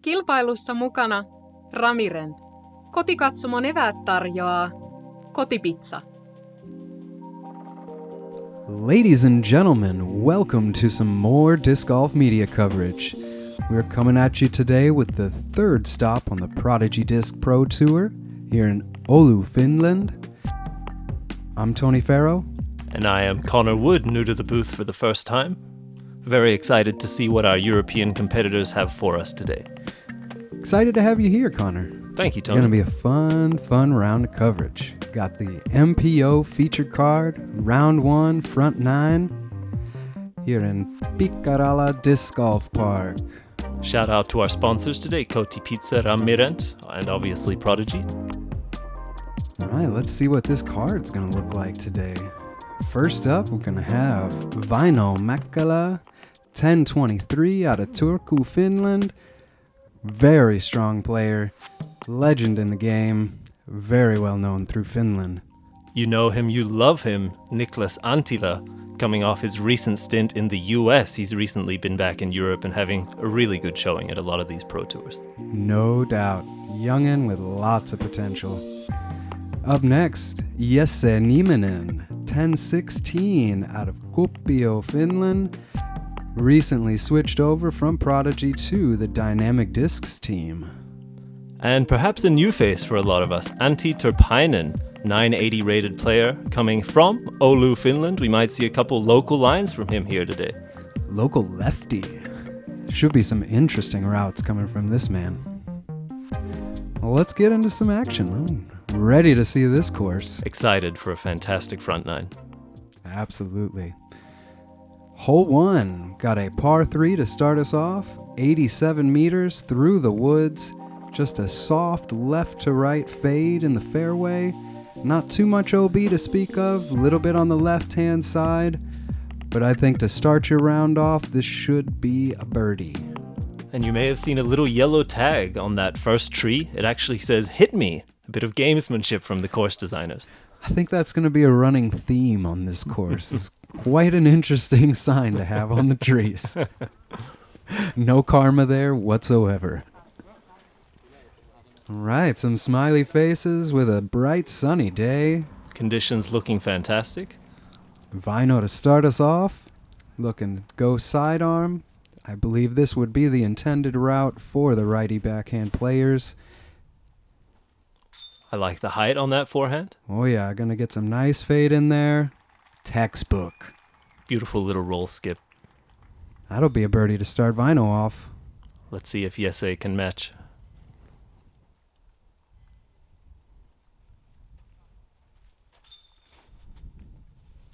Kilpailussa mukana Ramirent. Kotikatsomon eväät tarjoaa Kotipizza. Ladies and gentlemen, welcome to some more disc golf media coverage. We're coming at you today with the third stop on the Prodigy Disc Pro Tour here in Oulu, Finland. I'm Tony Ferro. And I am Connor Wood, new to the booth for the first time. Very excited to see what our European competitors have for us today. Excited to have you here, Connor. Thank you, It's Tony. going to be a fun round of coverage. Got the MPO feature card, round 1, front 9, here in Pikkarala Disc Golf Park. Shout out to our sponsors today, Kotipizza, Ramirent, and obviously Prodigy. All right, let's see what this card's going to look like today. First up, we're going to have Vaino Mäkelä, 1023 out of Turku, Finland. Very strong player, legend in the game, very well known through Finland. You know him, you love him, Niklas Anttila, coming off his recent stint in the US. He's recently been back in Europe and having a really good showing at a lot of these pro tours. No doubt, youngin' with lots of potential. Up next, Nieminen, 1016 out of Kuopio, Finland. Recently switched over from Prodigy to the Dynamic Discs team. And perhaps a new face for a lot of us, Antti Turpeinen, 980 rated player coming from Oulu, Finland. We might see a couple local lines from him here today. Local lefty. Should be some interesting routes coming from this man. Well, let's get into some action. I'm ready to see this course. Excited for a fantastic front nine. Absolutely. Hole 1, got a par 3 to start us off, 87 meters through the woods, just a soft left to right fade in the fairway, not too much OB to speak of, a little bit on the left hand side, but I think to start your round off, this should be a birdie. And you may have seen a little yellow tag on that first tree. It actually says, "Hit me." A bit of gamesmanship from the course designers. I think that's going to be a running theme on this course. It's quite an interesting sign to have on the trees. No karma there whatsoever. All right, some smiley faces with a bright sunny day. Conditions looking fantastic. Vaino to start us off. Looking to go sidearm. I believe this would be the intended route for the righty backhand players. I like the height on that forehand. Oh yeah, gonna get some nice fade in there. Textbook. Beautiful little roll skip. That'll be a birdie to start Vaino off. Let's see if Jesse can match.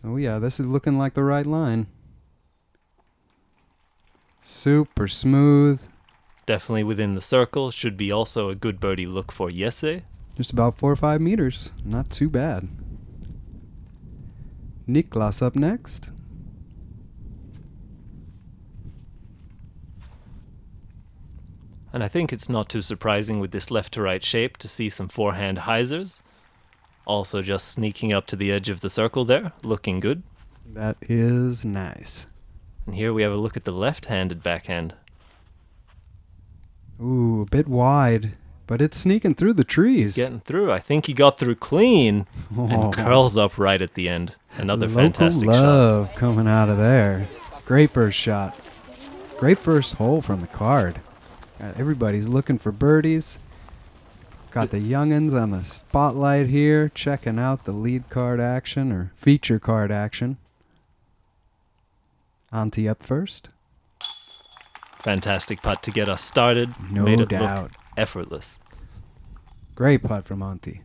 Oh yeah, this is looking like the right line. Super smooth. Definitely within the circle. Should be also a good birdie look for Jesse. Just about 4 or 5 meters. Not too bad. Niklas up next. And I think it's not too surprising with this left to right shape to see some forehand hyzers. Also just sneaking up to the edge of the circle there, looking good. That is nice. And here we have a look at the left-handed backhand. Ooh, a bit wide, but it's sneaking through the trees. He's getting through. I think he got through clean Oh. and curls up right at the end. Another Local fantastic love coming out of there. Great first shot. Great first hole from the card. Everybody's looking for birdies. Got the youngins on the spotlight here, checking out the lead card action or feature card action. Antti up first. shot. Fantastic putt to get us started. No Made it doubt. look effortless. Great putt from Antti.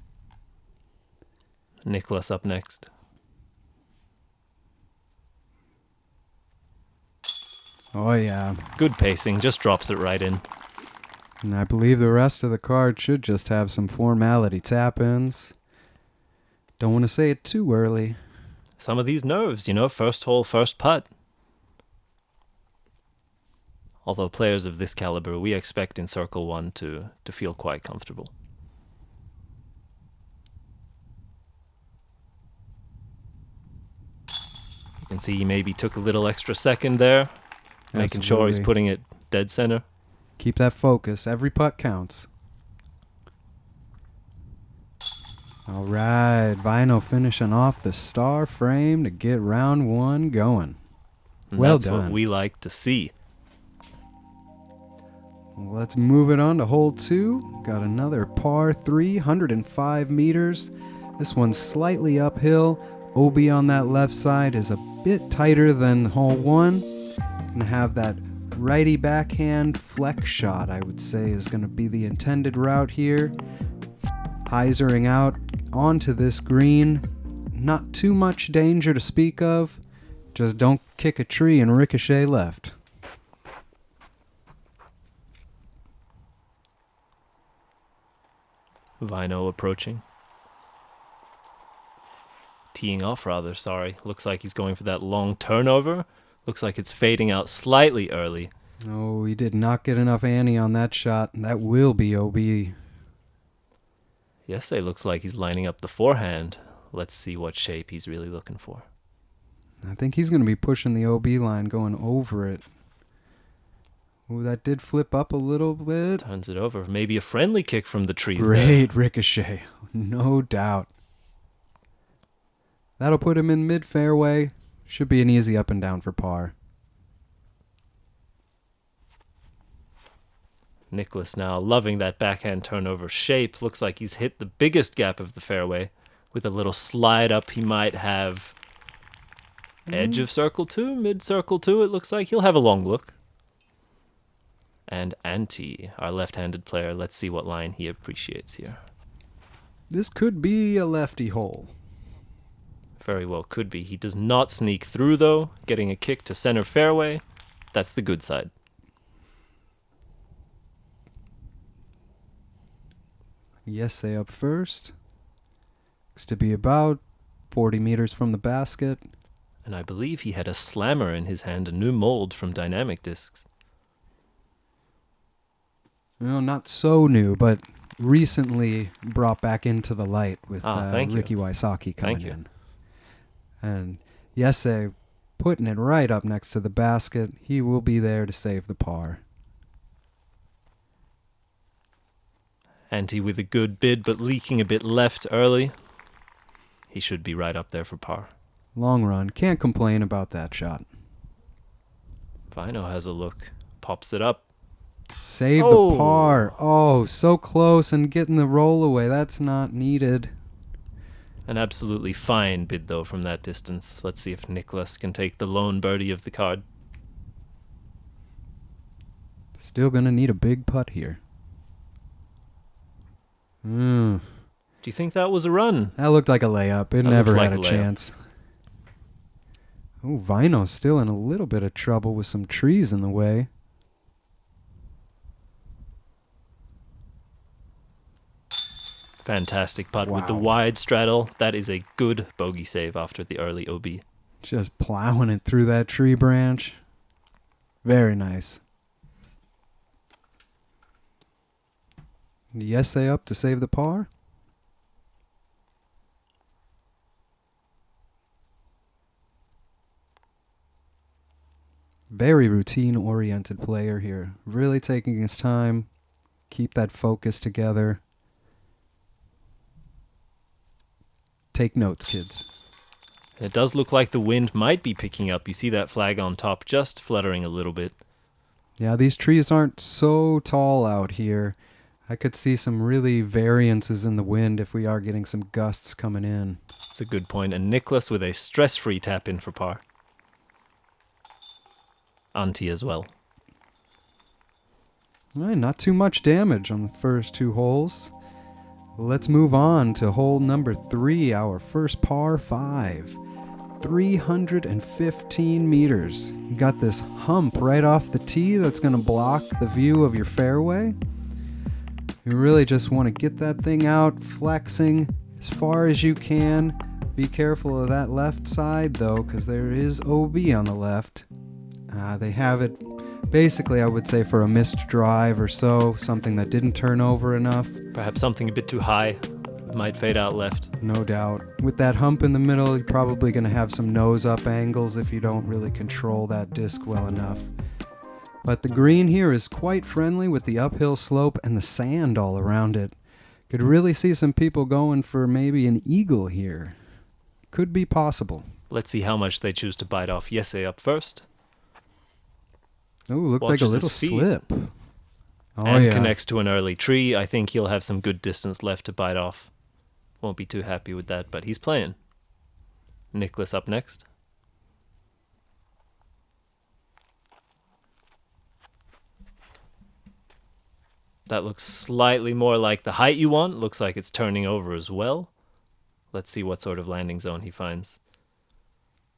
Niklas up next. Oh yeah. Good pacing, just drops it right in. And I believe the rest of the card should just have some formality tap-ins. Don't want to say it too early. Some of these nerves, first hole, first putt. Although players of this caliber, we expect in Circle 1 to feel quite comfortable. You can see he maybe took a little extra second there, making sure he's Absolutely. putting it dead center. Keep that focus. Every putt counts. All right, Vaino finishing off the star frame to get round 1 going. And Well that's done. what we like to see. Let's move it on to hole 2. Got another par 3, 105 meters. This one's slightly uphill. OB on that left side is a bit tighter than hole 1. Gonna have that righty backhand flex shot, I would say, is gonna be the intended route here. Hyzering out onto this green. Not too much danger to speak of. Just don't kick a tree and ricochet left. Vaino approaching. Teeing off rather, sorry. Looks like he's going for that long turnover. Looks like it's fading out slightly early. Oh, he did not get enough ante on that shot. That will be OB. Yes, it looks like he's lining up the forehand. Let's see what shape he's really looking for. I think he's going to be pushing the OB line, going over it. Ooh, that did flip up a little bit. Turns it over. Maybe a friendly kick from the trees Great ricochet. No doubt. That'll put him in mid-fairway. Should be an easy up and down for par. Niklas now loving that backhand turnover shape. Looks like he's hit the biggest gap of the fairway. With a little slide up, he might have edge of circle 2, mid circle 2. It looks like he'll have a long look. And Antti, our left-handed player, let's see what line he appreciates here. This could be a lefty hole. Very well could be. He does not sneak through, though, getting a kick to center fairway. That's the good side. Yes, they up first. Looks to be about 40 meters from the basket. And I believe he had a slammer in his hand, a new mold from Dynamic Discs. Well, not so new, but recently brought back into the light with Ricky Wysocki coming in. And Yesse putting it right up next to the basket. He will be there to save the par. Antti with a good bid, but leaking a bit left early. He should be right up there for par. Long run. Can't complain about that shot. Vaino has a look. Pops it up. Save the par. Oh, so close and getting the roll away. That's not needed. An absolutely fine bid, though, from that distance. Let's see if Niklas can take the lone birdie of the card. Still going to need a big putt here. Do you think that was a run? That looked like a layup. It never had a chance. Oh, Vaino's still in a little bit of trouble with some trees in the way. Fantastic putt with the wide straddle. That is a good bogey save after the early OB. Just plowing it through that tree branch. Very nice. Yes, they up to save the par. Very routine-oriented player here. Really taking his time. Keep that focus together. Take notes, kids. It does look like the wind might be picking up. You see that flag on top just fluttering a little bit. Yeah, these trees aren't so tall out here. I could see some really variances in the wind if we are getting some gusts coming in. That's a good point. And Niklas with a stress-free tap in for par. Antti as well. All right, not too much damage on the first 2 holes. Let's move on to hole number 3, our first par 5. 315 meters. You got this hump right off the tee that's going to block the view of your fairway. You really just want to get that thing out, flexing as far as you can. Be careful of that left side, though, because there is OB on the left. They have it basically, I would say, for a missed drive or so, something that didn't turn over enough. Perhaps something a bit too high. Might fade out left. No doubt. With that hump in the middle, you're probably going to have some nose-up angles if you don't really control that disc well enough. But the green here is quite friendly with the uphill slope and the sand all around it. Could really see some people going for maybe an eagle here. Could be possible. Let's see how much they choose to bite off. Yese up first. Oh, looked like a Watches little his feet. slip. Oh, And yeah. connects to an early tree. I think he'll have some good distance left to bite off. Won't be too happy with that, but he's playing. Niklas up next. That looks slightly more like the height you want. Looks like it's turning over as well. Let's see what sort of landing zone he finds.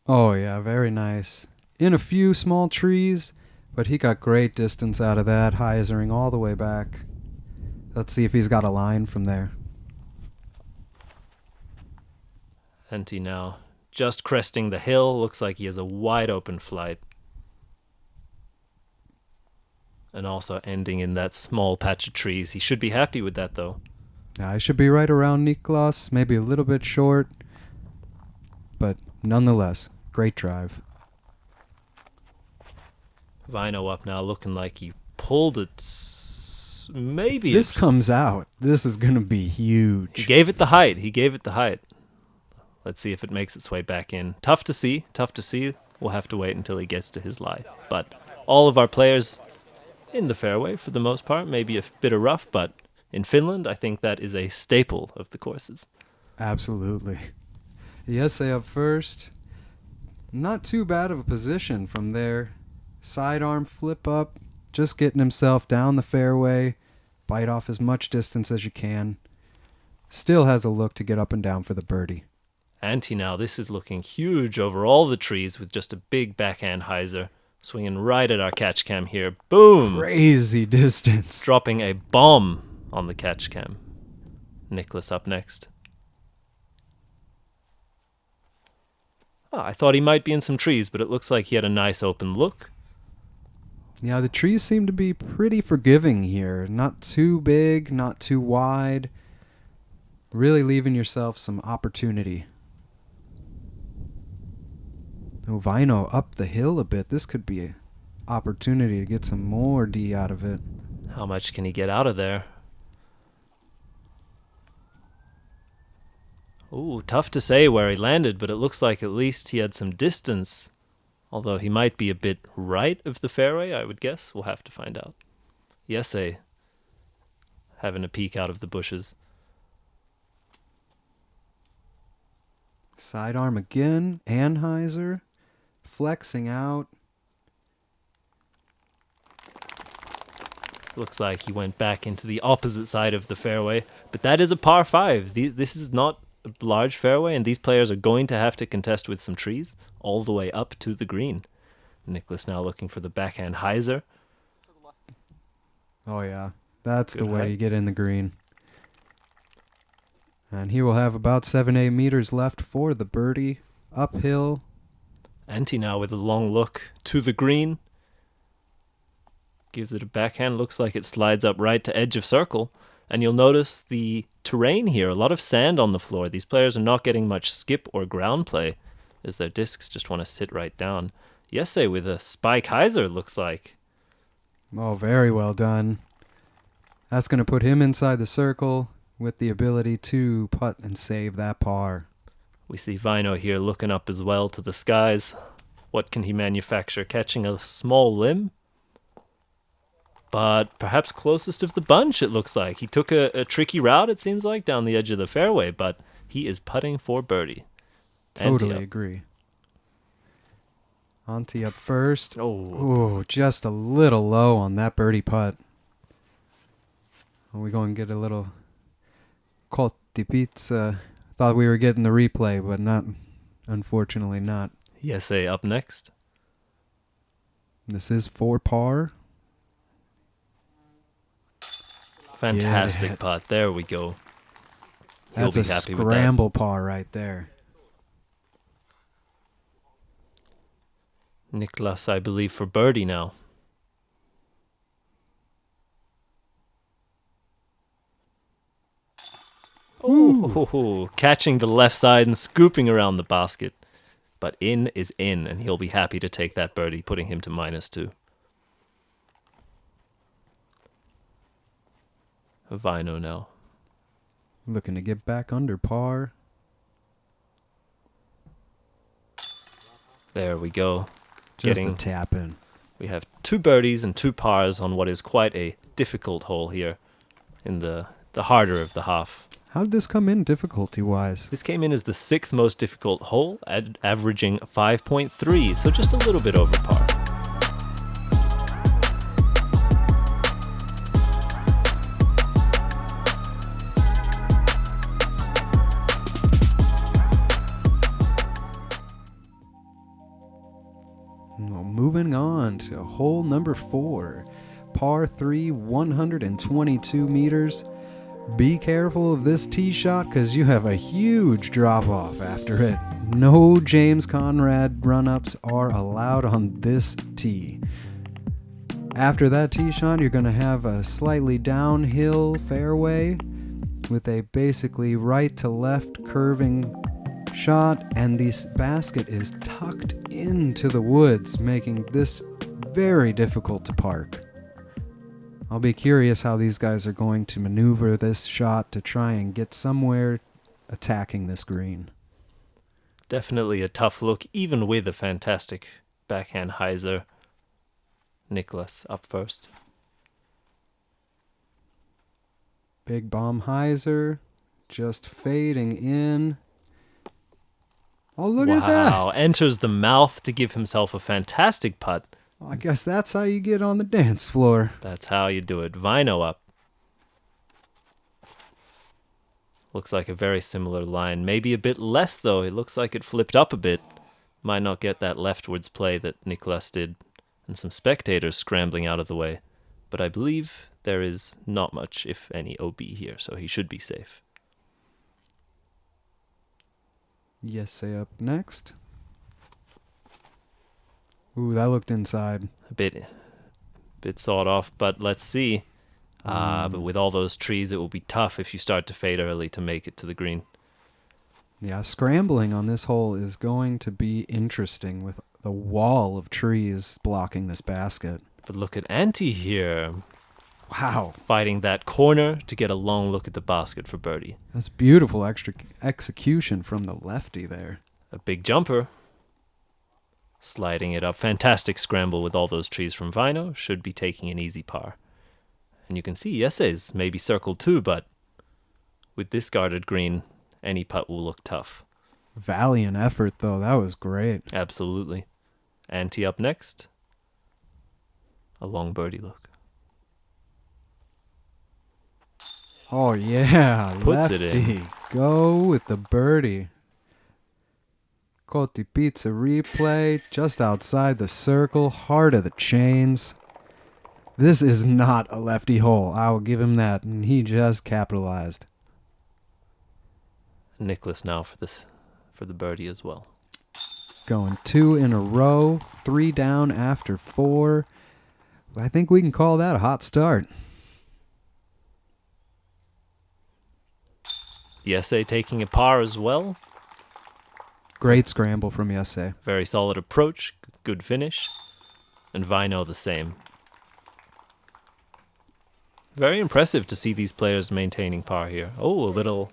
Oh, yeah, very nice. In a few small trees, but he got great distance out of that, hyzering all the way back. Let's see if he's got a line from there. Antti now just cresting the hill. Looks like he has a wide open flight. And also ending in that small patch of trees. He should be happy with that, though. I should be right around Niklas, maybe a little bit short, but nonetheless, great drive. Vaino up now, looking like he pulled it. Maybe This it's- comes out. This is going to be huge. He gave it the height. He gave it the height. Let's see if it makes its way back in. Tough to see. Tough to see. We'll have to wait until he gets to his lie. But all of our players in the fairway for the most part. Maybe a bit of rough, but in Finland, I think that is a staple of the courses. Absolutely. Yese up first. Not too bad of a position from there. Sidearm flip up. Just getting himself down the fairway. Bite off as much distance as you can. Still has a look to get up and down for the birdie. Antti now, this is looking huge over all the trees with just a big backhand hyzer. Swinging right at our catch cam here. Boom! Crazy distance. Dropping a bomb on the catch cam. Niklas up next. I thought he might be in some trees, but it looks like he had a nice open look. Yeah, the trees seem to be pretty forgiving here. Not too big, not too wide. Really leaving yourself some opportunity. Oh, Vaino up the hill a bit. This could be an opportunity to get some more D out of it. How much can he get out of there? Ooh, tough to say where he landed, but it looks like at least he had some distance. Although he might be a bit right of the fairway, I would guess. We'll have to find out. Yese having a peek out of the bushes. Sidearm again. Anheuser. Flexing out. Looks like he went back into the opposite side of the fairway. But that is a par 5. This is not a large fairway, and these players are going to have to contest with some trees all the way up to the green. Niklas now looking for the backhand hyzer. Oh, yeah. That's Good the way height. you get in the green. And he will have about 7-8 meters left for the birdie. Uphill. Antti now with a long look to the green. Gives it a backhand. Looks like it slides up right to edge of circle. And you'll notice the terrain here. A lot of sand on the floor. These players are not getting much skip or ground play as their discs just want to sit right down. Yese with a spike hyzer, looks like. Oh, very well done. That's going to put him inside the circle with the ability to putt and save that par. We see Vaino here looking up as well to the skies. What can he manufacture? Catching a small limb? But perhaps closest of the bunch, it looks like. He took a tricky route, it seems like, down the edge of the fairway, but he is putting for birdie. Totally Antti up. agree. Antti up first. Oh, Oh, just a little low on that birdie putt. Are we going to get a little cotti pizza? Thought we were getting the replay, but not. Unfortunately not. Yese up next. This is for par. Fantastic Yeah. putt. There we go. He'll That's be a happy with that. scramble par right there. Niklas, I believe, for birdie now. Oh, catching the left side and scooping around the basket. But in is in, and he'll be happy to take that birdie, putting him to -2. Vaino now. Looking to get back under par. There we go. Just a tap in. We have 2 birdies and 2 pars on what is quite a difficult hole here in the harder of the half. How did this come in difficulty-wise? This came in as the 6th most difficult hole, averaging 5.3, so just a little bit over par. Well, moving on to hole number 4, par 3, 122 meters. Be careful of this tee shot because you have a huge drop off after it. No James Conrad run-ups are allowed on this tee. After that tee shot, you're going to have a slightly downhill fairway with a basically right to left curving shot, and this basket is tucked into the woods, making this very difficult to park. I'll be curious how these guys are going to maneuver this shot to try and get somewhere attacking this green. Definitely a tough look, even with a fantastic backhand hyzer. Niklas up first. Big bomb hyzer, just fading in. Oh, look at that! Wow, enters the mouth to give himself a fantastic putt. Well, I guess that's how you get on the dance floor. That's how you do it. Vaino up. Looks like a very similar line. Maybe a bit less, though. It looks like it flipped up a bit. Might not get that leftwards play that Niklas did. And some spectators scrambling out of the way. But I believe there is not much, if any, OB here, so he should be safe. Yes, say up next. Ooh, that looked inside. A bit sawed off, but let's see. But with all those trees, it will be tough if you start to fade early to make it to the green. Yeah, scrambling on this hole is going to be interesting with the wall of trees blocking this basket. But look at Antti here. Wow. Fighting that corner to get a long look at the basket for birdie. That's beautiful extra execution from the lefty there. A big jumper. Sliding it up. Fantastic scramble with all those trees from Vaino. Should be taking an easy par. And you can see Jesse's maybe circled too, but with this guarded green, any putt will look tough. Valiant effort, though. That was great. Absolutely. Antti up next. A long birdie look. Oh, yeah. Puts lefty. it in. Go with the birdie. Coti Pizza replay just outside the circle, heart of the chains. This is not a lefty hole. I will give him that, and he just capitalized. Niklas now for the birdie as well. Going 2 in a row, 3 down after 4. I think we can call that a hot start. Jesse taking a par as well. Great scramble from Jesse. Very solid approach, good finish. And Vaino the same. Very impressive to see these players maintaining par here. Oh, a little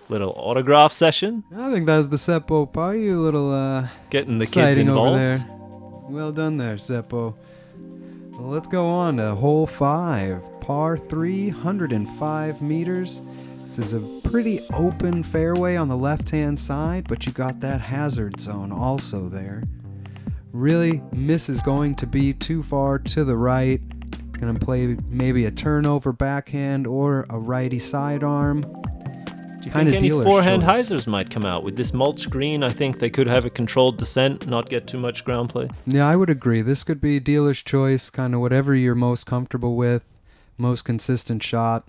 autograph session. I think that's the Seppo par. You little getting the kids sighting involved. over there. Well done there, Seppo. Well, let's go on to hole 5, par 3, 105 meters. This is a pretty open fairway on the left-hand side, but you got that hazard zone also there. Really, miss is going to be too far to the right. Going to play maybe a turnover backhand or a righty sidearm. Do you think any forehand hyzers might come out? With this mulch green, I think they could have a controlled descent, not get too much ground play. Yeah, I would agree. This could be dealer's choice, kind of whatever you're most comfortable with, most consistent shot.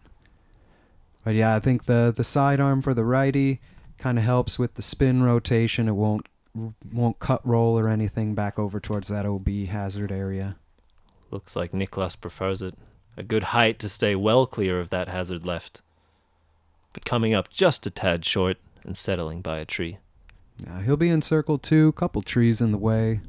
But yeah, I think the sidearm for the righty kind of helps with the spin rotation. It won't cut roll or anything back over towards that OB hazard area. Looks like Niklas prefers it. A good height to stay well clear of that hazard left. But coming up just a tad short and settling by a tree. Now he'll be in circle 2, couple trees in the way.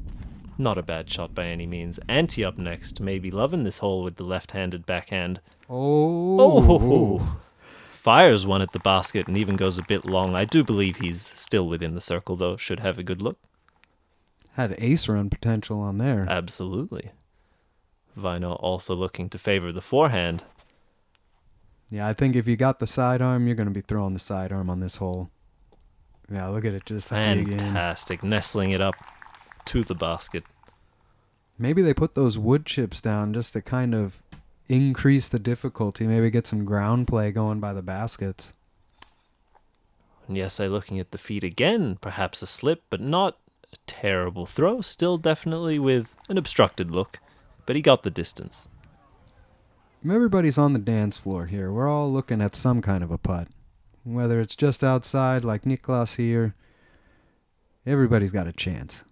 Not a bad shot by any means. Antti up next, maybe loving this hole with the left-handed backhand. Oh. Fires one at the basket and even goes a bit long. I do believe he's still within the circle, though. Should have a good look. Had ace run potential on there. Absolutely. Vaino also looking to favor the forehand. Yeah, I think if you got the sidearm, you're going to be throwing the sidearm on this hole. Yeah, look at it just dig in. Fantastic. Nestling it up to the basket. Maybe they put those wood chips down just to kind of increase the difficulty. Maybe get some ground play going by the baskets. And yes, looking at the feet again. Perhaps a slip, but not a terrible throw. Still definitely with an obstructed look. But he got the distance. Everybody's on the dance floor here. We're all looking at some kind of a putt. Whether it's just outside like Niklas here, everybody's got a chance.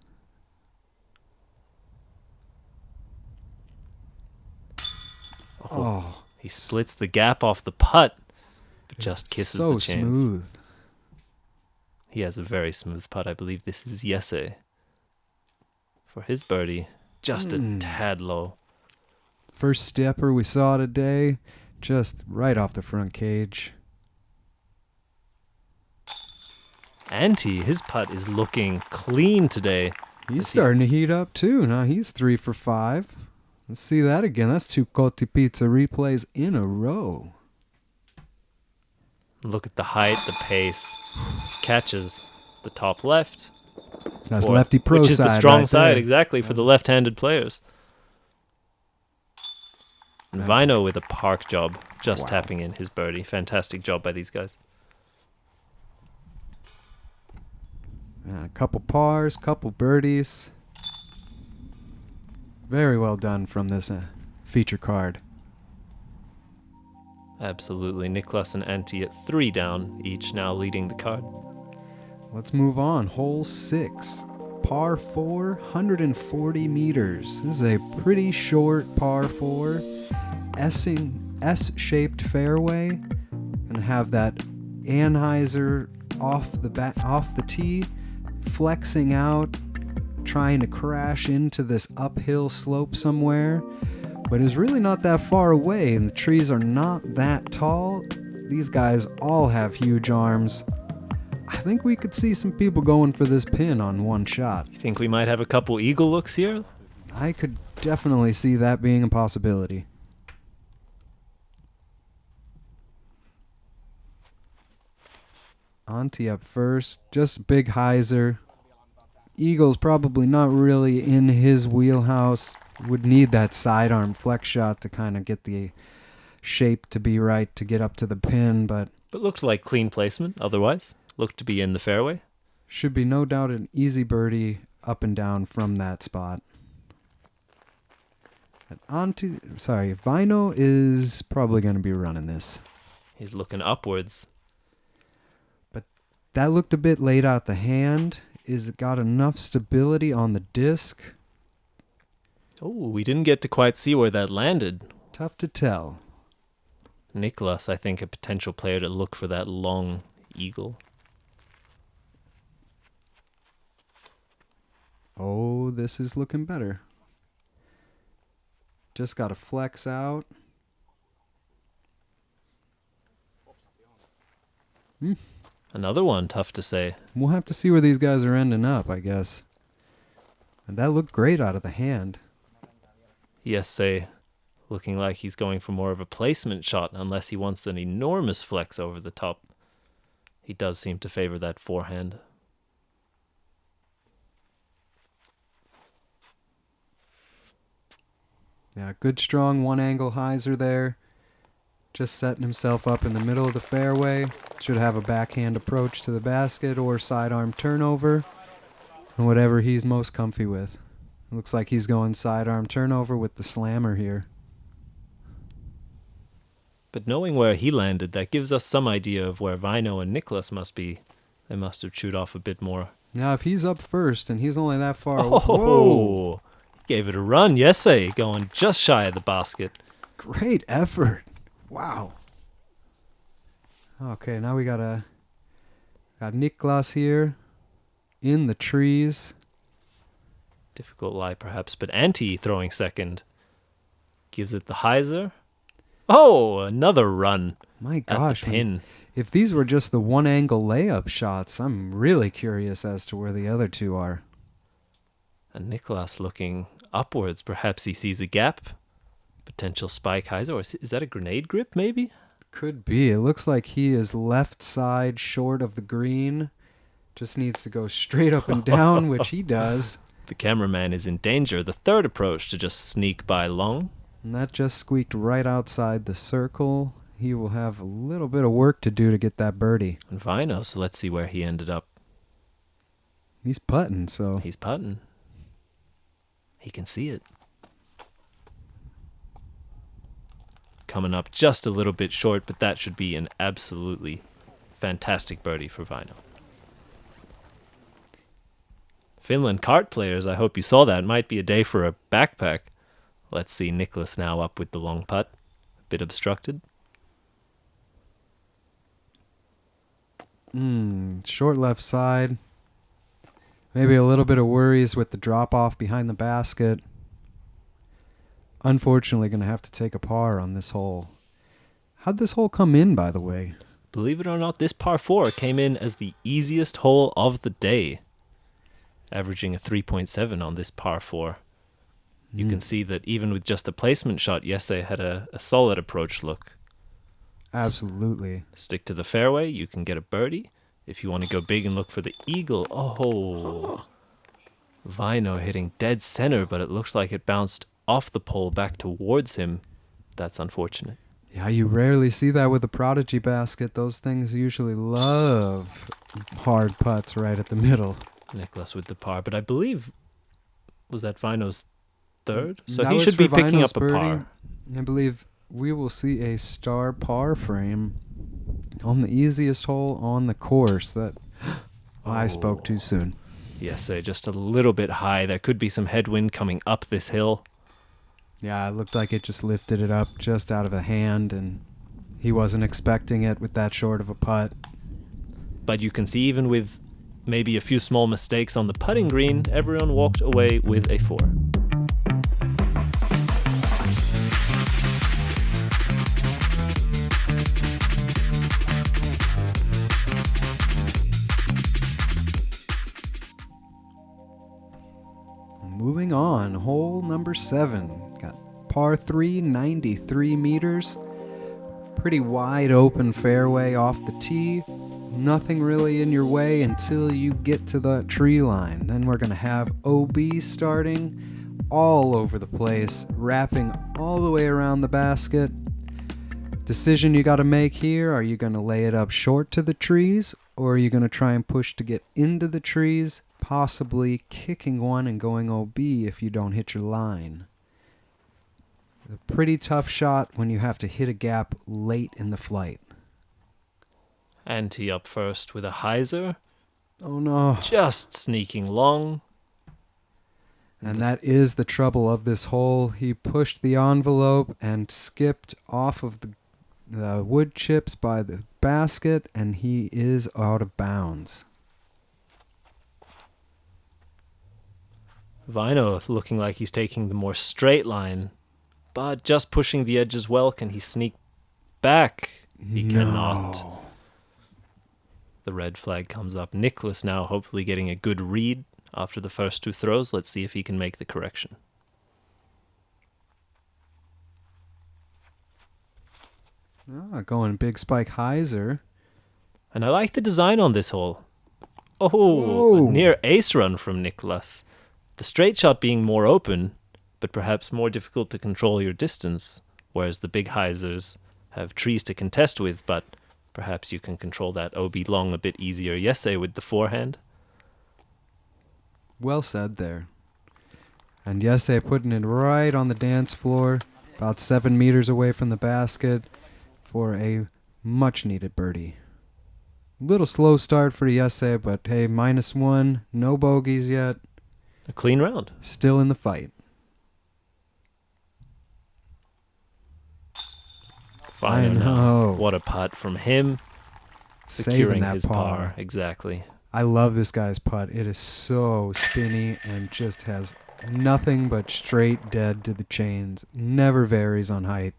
Oh, he splits the gap off the putt, but just kisses the chance. So smooth. He has a very smooth putt. I believe this is Jesse. For his birdie, just a tad low. First stepper we saw today, just right off the front cage. Antti, his putt is looking clean today. He's starting to heat up too. Now he's 3 for 5. Let's see that again. That's 2 Coti Pizza replays in a row. Look at the height, the pace. Catches the top left. That's lefty pro side. Which is the strong right side, there. exactly, for the left-handed players. And Vaino with a park job, just tapping in his birdie. Fantastic job by these guys. A couple pars, couple birdies. Very well done from this feature card. Absolutely. Niklas and Antti at 3 down, each now leading the card. Let's move on. Hole 6. Par 4, 140 meters. This is a pretty short par 4. S-shaped fairway. And have that Anheuser off the tee, flexing out, trying to crash into this uphill slope somewhere, but is really not that far away, and the trees are not that tall. These guys all have huge arms. I think we could see some people going for this pin on one shot. You think we might have a couple eagle looks here? I could definitely see that being a possibility. Antti up first, just big hyzer. Eagle's probably not really in his wheelhouse. Would need that sidearm flex shot to kind of get the shape to be right to get up to the pin, but looked like clean placement otherwise. Looked to be in the fairway. Should be no doubt an easy birdie up and down from that spot. And Vaino is probably going to be running this. He's looking upwards. That looked a bit laid out the hand. Is it got enough stability on the disc? Oh, we didn't get to quite see where that landed. Tough to tell. Niklas, I think, a potential player to look for that long eagle. Oh, this is looking better. Just got to flex out. Another one, tough to say. We'll have to see where these guys are ending up, I guess. And that looked great out of the hand. Yes, looking like he's going for more of a placement shot unless he wants an enormous flex over the top. He does seem to favor that forehand. Yeah, good strong one-angle hyzer there. Just setting himself up in the middle of the fairway. Should have a backhand approach to the basket or sidearm turnover. And whatever he's most comfy with. It looks like he's going sidearm turnover with the slammer here. But knowing where he landed, that gives us some idea of where Vaino and Niklas must be. They must have chewed off a bit more. Now, if he's up first and he's only that far... Oh! Whoa! He gave it a run, yes, going just shy of the basket. Great effort. Wow. Okay, now we got Niklas here in the trees. Difficult lie, perhaps, but Antti throwing second. Gives it the hyzer. Oh, another run My at gosh. the pin. If these were just the one-angle layup shots, I'm really curious as to where the other two are. And Niklas looking upwards. Perhaps he sees a gap. Potential spike hyzer. Or is that a grenade grip, maybe? Could be. It looks like he is left side short of the green. Just needs to go straight up and down, which he does. The cameraman is in danger. The third approach to just sneak by long. And that just squeaked right outside the circle. He will have a little bit of work to do to get that birdie. And Vaino, so let's see where he ended up. He's putting, so... He's putting. He can see it. Coming up just a little bit short, but that should be an absolutely fantastic birdie for Vaino. Finland kart players, I hope you saw that. Might be a day for a backpack. Let's see Niklas now up with the long putt. A bit obstructed. Short left side. Maybe a little bit of worries with the drop off behind the basket. Unfortunately, going to have to take a par on this hole. How'd this hole come in, by the way? Believe it or not, this par 4 came in as the easiest hole of the day, averaging a 3.7 on this par 4. You can see that even with just a placement shot, Jesse had a solid approach look. Absolutely. Stick to the fairway, you can get a birdie. If you want to go big and look for the eagle, oh, Vaino hitting dead center, but it looks like it bounced off the pole back towards him. That's unfortunate. Yeah, you rarely see that with a Prodigy basket. Those things usually love hard putts right at the middle. Niklas with the par, but I believe, was that Vaino's third? So That he was should be for picking Vaino's up a birdie. par. I believe we will see a star par frame on the easiest hole on the course. That I spoke too soon. Yes, just a little bit high. There could be some headwind coming up this hill. Yeah, it looked like it just lifted it up just out of the hand, and he wasn't expecting it with that short of a putt. But you can see even with maybe a few small mistakes on the putting green, everyone walked away with a 4. Moving on, hole number 7. Got par 3, 93 meters. Pretty wide open fairway off the tee. Nothing really in your way until you get to the tree line. Then we're going to have OB starting all over the place, wrapping all the way around the basket. Decision you got to make here, are you going to lay it up short to the trees, or are you going to try and push to get into the trees, possibly kicking one and going OB if you don't hit your line? A pretty tough shot when you have to hit a gap late in the flight. Antti up first with a hyzer, Oh no. just sneaking long. And that is the trouble of this hole. He pushed the envelope and skipped off of the wood chips by the basket, and he is out of bounds. Vaino looking like he's taking the more straight line, but just pushing the edge as well. Can he sneak back? He cannot. No. The red flag comes up. Niklas now hopefully getting a good read after the first 2 throws. Let's see if he can make the correction. Going big spike hyzer. And I like the design on this hole. Oh, Whoa. a near ace run from Niklas. The straight shot being more open, but perhaps more difficult to control your distance, whereas the big hyzers have trees to contest with, but perhaps you can control that OB long a bit easier. Jesse with the forehand. Well said there. And Jesse putting it right on the dance floor, about 7 meters away from the basket for a much needed birdie. Little slow start for Jesse, but hey, -1, no bogeys yet. A clean round. Still in the fight. Vaino now. know. What a putt from him. Saving Securing that his par. par. Exactly. I love this guy's putt. It is so spinny and just has Nothing but straight dead to the chains. Never varies on height.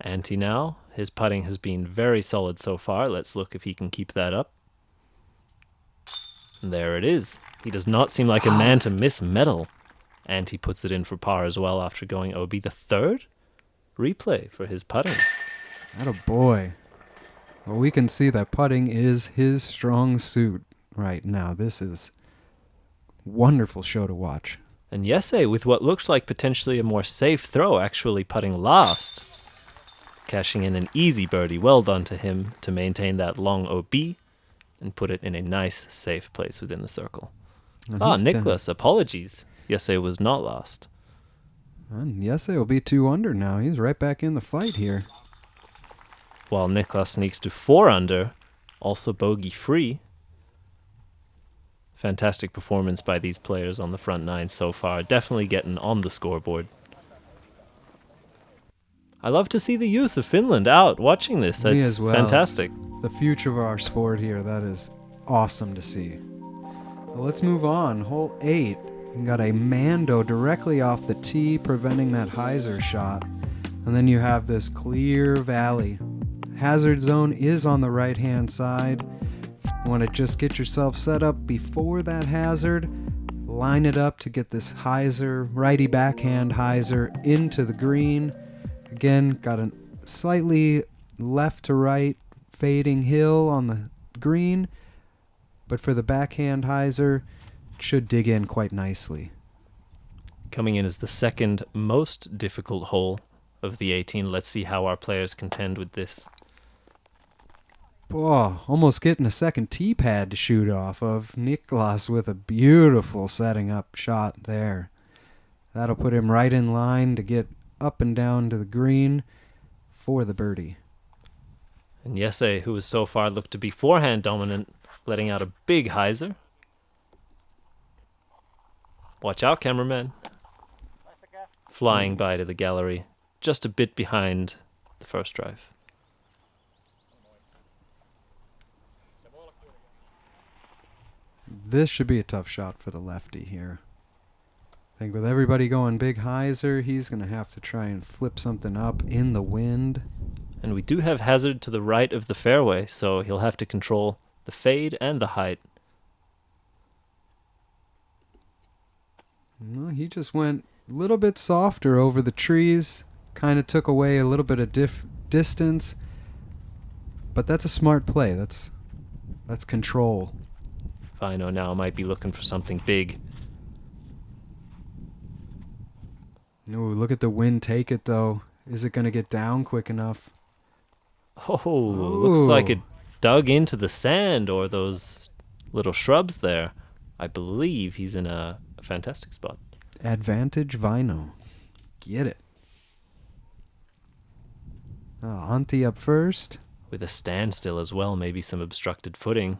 Antti now. His putting has been very solid so far. Let's look if he can keep that up. And there it is. He does not seem like a man to miss metal. Antti puts it in for par as well after going OB. The third replay for his putting. Attaboy. Well, we can see that putting is his strong suit right now. This is wonderful show to watch. And Jesse, with what looks like potentially a more safe throw, actually putting last. Cashing in an easy birdie. Well done to him to maintain that long OB and put it in a nice, safe place within the circle. Niklas, apologies. Jesse was not last. And Jesse will be 2 under now. He's right back in the fight here. While Niklas sneaks to 4 under, also bogey free. Fantastic performance by these players on the front nine so far. Definitely getting on the scoreboard. I love to see the youth of Finland out watching this. That's Me as well. fantastic. The future of our sport here. That is awesome to see. Well, let's move on. Hole 8. We got a Mando directly off the tee, preventing that hyzer shot. And then you have this clear valley. Hazard zone is on the right-hand side. You want to just get yourself set up before that hazard. Line it up to get this hyzer, righty backhand hyzer into the green. Again, got a slightly left to right fading hill on the green. But for the backhand hyzer, should dig in quite nicely. Coming in as the second most difficult hole of the 18. Let's see how our players contend with this. Oh, almost getting a second tee pad to shoot off of. Niklas with a beautiful setting up shot there. That'll put him right in line to get up and down to the green for the birdie. And Jesse, who has so far looked to be forehand dominant, letting out a big hyzer. Watch out, cameraman. Flying by to the gallery, just a bit behind the first drive. This should be a tough shot for the lefty here. I think with everybody going big hyzer, he's going to have to try and flip something up in the wind. And we do have hazard to the right of the fairway, so he'll have to control the fade and the height. No, he just went a little bit softer over the trees. Kind of took away a little bit of distance. But that's a smart play. That's control. Vaino now might be looking for something big. No, look at the wind take it, though. Is it going to get down quick enough? Oh, looks like it dug into the sand or those little shrubs there. I believe he's in a fantastic spot. Advantage Vaino. Get it. Antti up first. With a standstill as well, maybe some obstructed footing.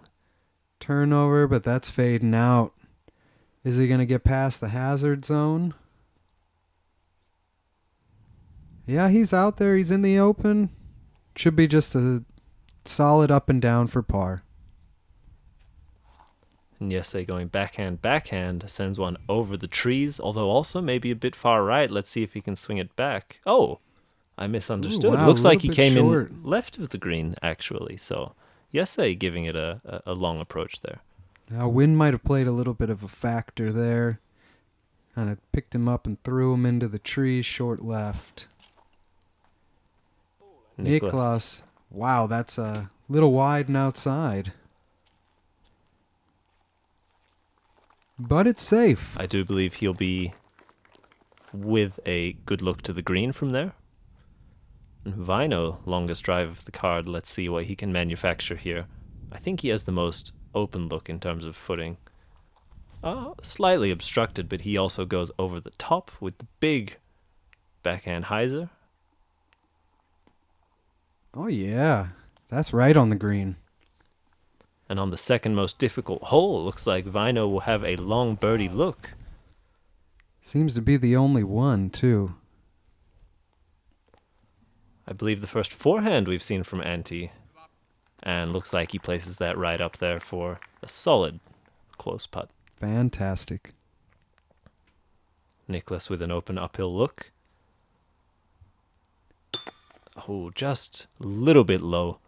Turnover, but that's fading out. Is he going to get past the hazard zone? Yeah, he's out there. He's in the open. Should be just a solid up and down for par. And Jesse going backhand, sends one over the trees, although also maybe a bit far right. Let's see if he can swing it back. Oh, I misunderstood. Ooh, wow, Looks like he bit came short. in left of the green, actually. So Jesse giving it a long approach there. Now, wind might have played a little bit of a factor there. Kind of picked him up and threw him into the trees, short left. Niklas. Wow, that's a little wide and outside. But it's safe. I do believe he'll be with a good look to the green from there. And Vaino, longest drive of the card. Let's see what he can manufacture here. I think he has the most open look in terms of footing. Slightly obstructed, but he also goes over the top with the big backhand hyzer. Oh, yeah. That's right on the green. And on the second most difficult hole, it looks like Vaino will have a long birdie look. Seems to be the only one, too. I believe the first forehand we've seen from Antti. And looks like he places that right up there for a solid close putt. Fantastic. Niklas with an open uphill look. Oh, just a little bit low.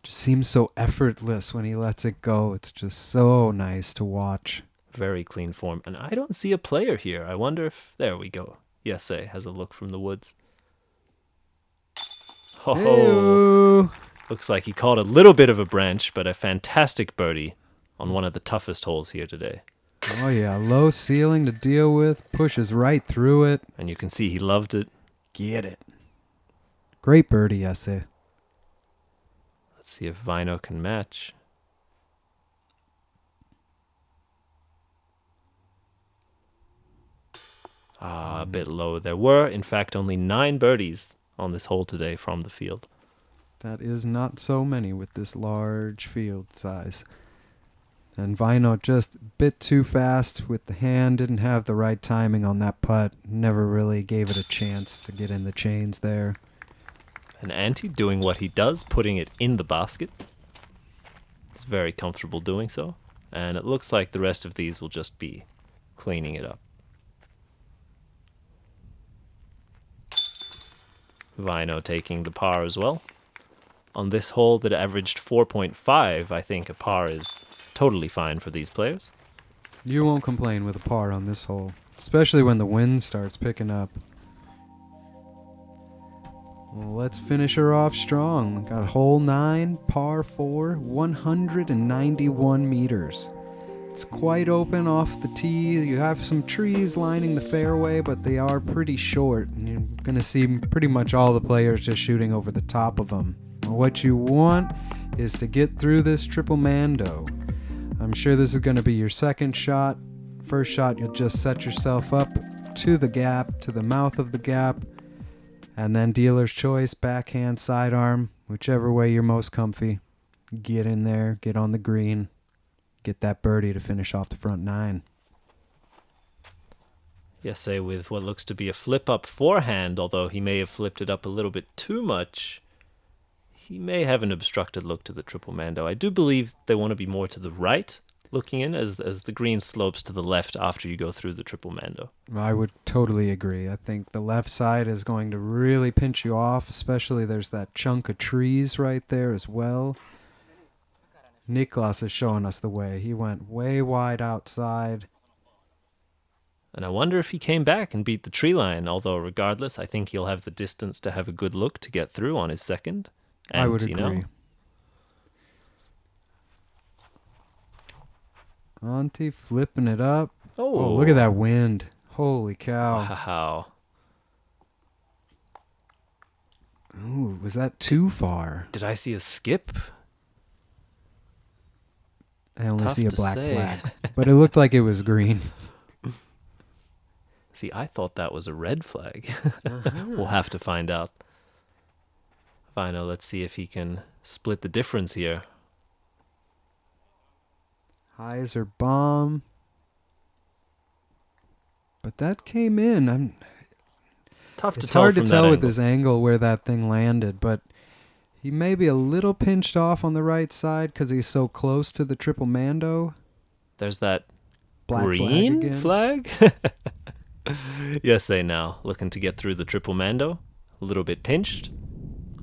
Just seems so effortless when he lets it go. It's just so nice to watch. Very clean form. And I don't see a player here. I wonder if... There we go. Yesay has a look from the woods. Oh, Hey-o. looks like he caught a little bit of a branch, but a fantastic birdie on one of the toughest holes here today. Oh yeah, low ceiling to deal with. Pushes right through it. And you can see he loved it. Get it. Great birdie essay. Let's see if Vaino can match. A bit low. There were, in fact, only 9 birdies on this hole today from the field. That is not so many with this large field size. And Vaino just a bit too fast with the hand. Didn't have the right timing on that putt. Never really gave it a chance to get in the chains there. And Antti doing what he does, putting it in the basket. He's very comfortable doing so. And it looks like the rest of these will just be cleaning it up. Vaino taking the par as well. On this hole that averaged 4.5, I think a par is totally fine for these players. You won't complain with a par on this hole, especially when the wind starts picking up. Well, let's finish her off strong. Got hole 9, par 4, 191 meters. It's quite open off the tee. You have some trees lining the fairway, but they are pretty short. And you're going to see pretty much all the players just shooting over the top of them. What you want is to get through this triple mando. I'm sure this is going to be your second shot. First shot, you'll just set yourself up to the gap, to the mouth of the gap, and then dealer's choice, backhand, sidearm, whichever way you're most comfy. Get in there, get on the green, get that birdie to finish off the front 9. Yesay with what looks to be a flip-up forehand, although he may have flipped it up a little bit too much. He may have an obstructed look to the triple mando. I do believe they want to be more to the right, looking in, as the green slopes to the left after you go through the triple mando. I would totally agree. I think the left side is going to really pinch you off, especially there's that chunk of trees right there as well. Niklas is showing us the way. He went way wide outside. And I wonder if he came back and beat the tree line, although regardless, I think he'll have the distance to have a good look to get through on his second. And, I would agree. Antti flipping it up. Oh, look at that wind. Holy cow. Wow. Ooh, was that too far? Did I see a skip? I only Tough see a to black say. flag. But it looked like it was green. See, I thought that was a red flag. We'll have to find out. Vaino, let's see if he can split the difference here. Highs or bomb. But that came in. Tough to It's tell hard to from tell that with angle. this angle where that thing landed, but he may be a little pinched off on the right side because he's so close to the triple mando. There's that Black green flag flag? Yesay now, looking to get through the triple mando. A little bit pinched.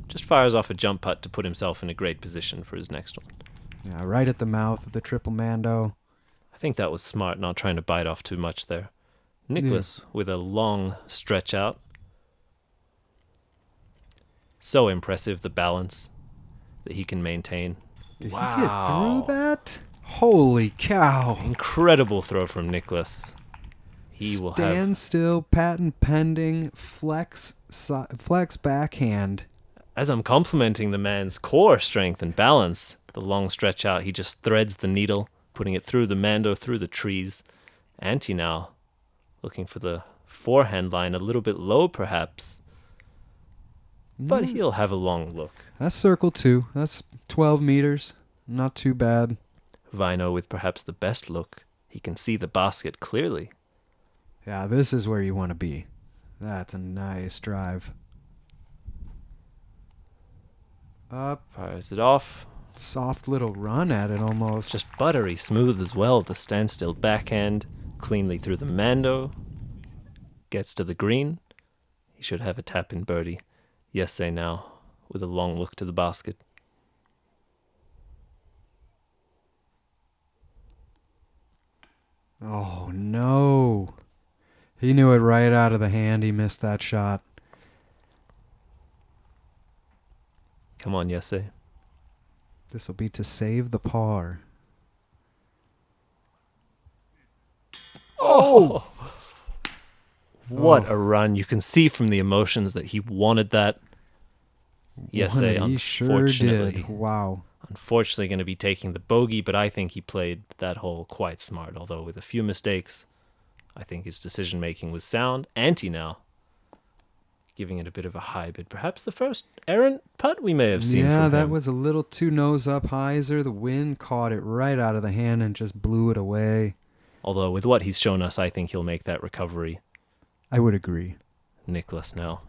Just fires off a jump putt to put himself in a great position for his next one. Yeah, right at the mouth of the triple mando. I think that was smart, not trying to bite off too much there. Niklas with a long stretch out. So impressive, the balance that he can maintain. Did he get through that? Holy cow. Incredible throw from Niklas. He will have... Stand still, patent pending, flex backhand. As I'm complimenting the man's core strength and balance, the long stretch out, he just threads the needle, putting it through the mando, through the trees. Antti now looking for the forehand line, a little bit low perhaps. But he'll have a long look. That's circle 2. That's 12 meters. Not too bad. Vaino with perhaps the best look. He can see the basket clearly. Yeah, this is where you want to be. That's a nice drive. Up. Fires it off. Soft little run at it almost. Just buttery smooth as well. The standstill backhand cleanly through the mando. gets to the green. He should have a tap-in birdie. Jesse now with a long look to the basket. Oh, no. He knew it right out of the hand. He missed that shot. Come on, Jesse. This will be to save the par. Oh! What a run. You can see from the emotions that he wanted that. Jesse, He sure unfortunately. did. Wow. Unfortunately going to be taking the bogey, but I think he played that hole quite smart, although with a few mistakes. I think his decision-making was sound. Antti now giving it a bit of a high bid. Perhaps the first errant putt we may have seen Yeah, from that him. was a little too nose-up hyzer. The wind caught it right out of the hand and just blew it away. Although with what he's shown us, I think he'll make that recovery. I would agree. Niklas now.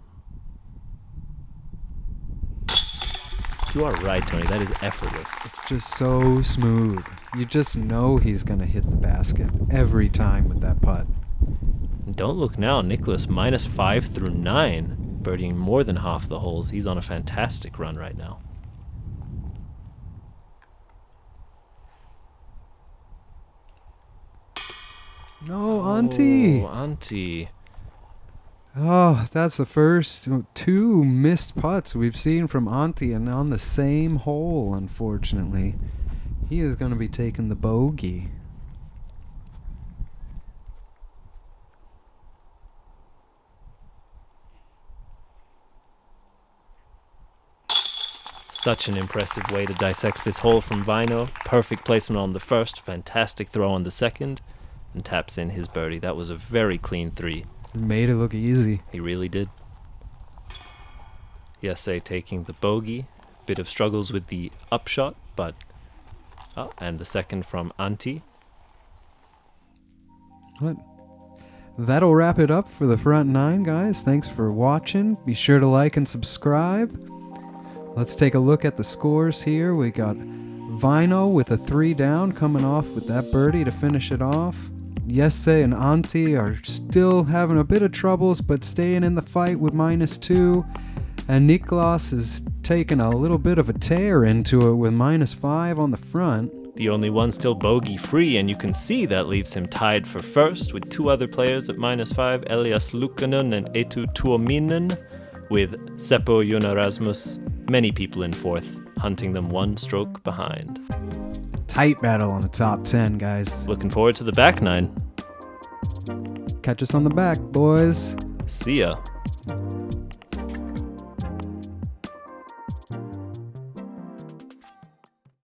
You are right, Tony. That is effortless. Just so smooth. You just know he's going to hit the basket every time with that putt. Don't look now. Niklas -5 through 9. Birdieing more than half the holes. He's on a fantastic run right now. No, Antti. Oh, Antti. Oh, that's the first 2 missed putts we've seen from Antti, and on the same hole, unfortunately. He is going to be taking the bogey. Such an impressive way to dissect this hole from Vaino. Perfect placement on the first, fantastic throw on the second, and taps in his birdie. That was a very clean 3. Made it look easy. He really did. Jesse taking the bogey. Bit of struggles with the upshot, but... Oh, and the second from Antti. What? That'll wrap it up for the front 9, guys. Thanks for watching. Be sure to like and subscribe. Let's take a look at the scores here. We got Vaino with a 3 down, coming off with that birdie to finish it off. Jesse and Antti are still having a bit of troubles, but staying in the fight with -2. And Niklas is taking a little bit of a tear into it with -5 on the front. The only one still bogey free, and you can see that leaves him tied for first with 2 other players at -5, Elias Luukkonen and Eetu Tuominen, with Seppo Junarasmus, many people in 4th, hunting them 1 stroke behind. Tight battle on the top 10, guys. Looking forward to the back 9. Catch us on the back, boys. See ya.